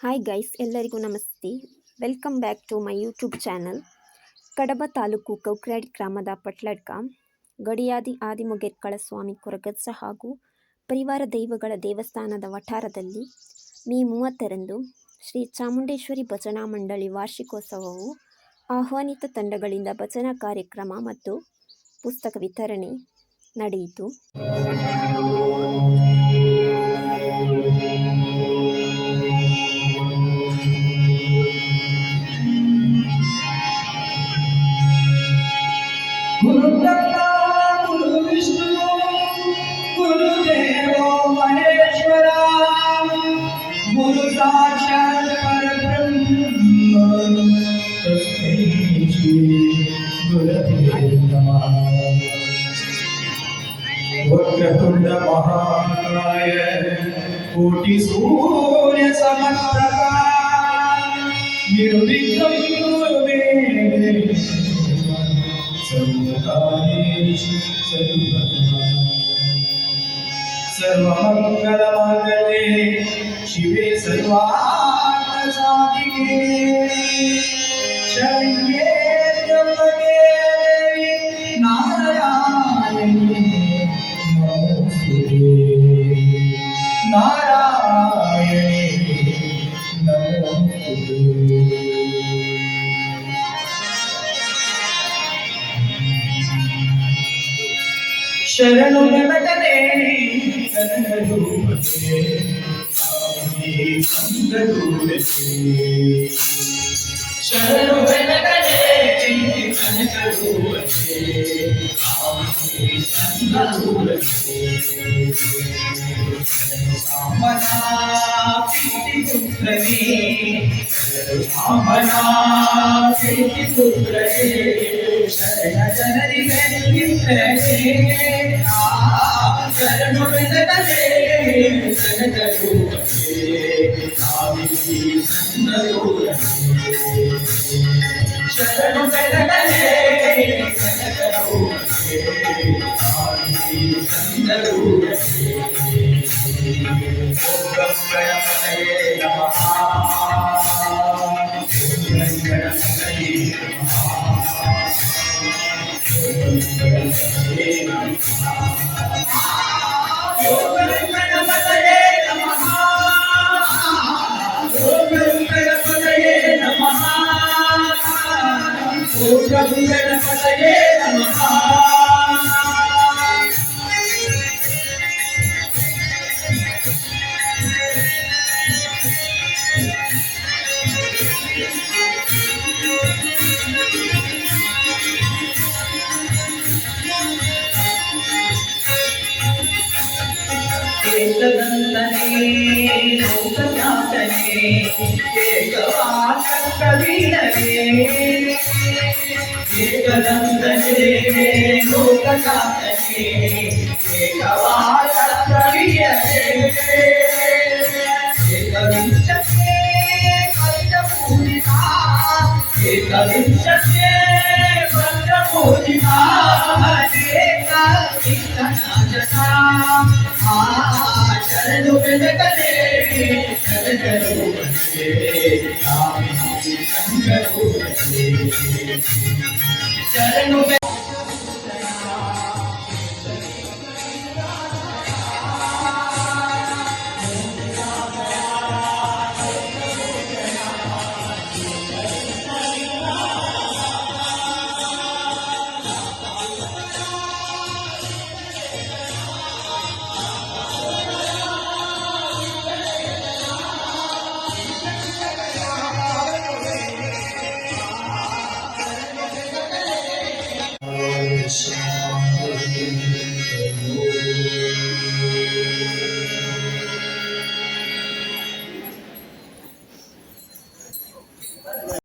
Hi guys, ಎಲ್ಲರಿಗೂ ನಮಸ್ತೆ. Welcome back to my YouTube channel. Kadaba ತಾಲೂಕು ಕೌಕ್ರಾಡಿ ಗ್ರಾಮದ ಪಟ್ಲಡ್ಕ ಗಡಿಯಾದಿ ಆದಿಮುಗೆರ್ಕಳ ಸ್ವಾಮಿ ಕೊರಗಜ್ಜ ಹಾಗೂ ಪರಿವಾರ ದೈವಗಳ ದೇವಸ್ಥಾನದ ವಠಾರದಲ್ಲಿ ಮೇ 30ರಂದು ಶ್ರೀ ಚಾಮುಂಡೇಶ್ವರಿ ಭಜನಾ ಮಂಡಳಿ ವಾರ್ಷಿಕೋತ್ಸವವು ಆಹ್ವಾನಿತ ತಂಡಗಳಿಂದ ಭಜನಾ ಕಾರ್ಯಕ್ರಮ ಮತ್ತು ಪುಸ್ತಕ ವಿತರಣೆ ನಡೆಯಿತು. गुरु ब्रह्मा गुरु विष्णु गुरुदेवो महेश्वरा गुरु साक्षात् परब्रह्म तस्मै श्री गुरवे नमः। वक्रतुंड महाकाय कोटि सूर्य समप्रभा निर्विघ्नं कुरु मे सर्वमंगलमांगल्ये शिवे सर्वार्थसाधिके शरण्ये त्र्यंबके देवी नारायणी नमोस्तुते नारायणी नमोस्तुते। शरणु गणगणे कनकरूपसे स्वामी संगरूपसे शरणु गणगणे कनकरूपसे स्वामी संगरूपसे सामना प्रीतिपुत्रने सामना प्रीतिपुत्रने शरण जननि वेङ्कटे शरणु गणगणे कनकरूपसे स्वामी संगरूपसे शरणु गणगणे कनकरूपसे स्वामी संगरूपसे। ओम गणपतये नमः ओम गणपतये नमः ओम गणपतये नमः ओम गणपतये नमः ओम गणपतये नमः। एकदन्तने लोकनाथने एकवाक्यवीरने एकदन्तने लोकनाथने एकवाक्यवीरने एकविंशते पंचपूजिता एकविंशते पंचपूजिता शरणु गणगणे कनकरूपसे स्वामी संगरूपसे शरणु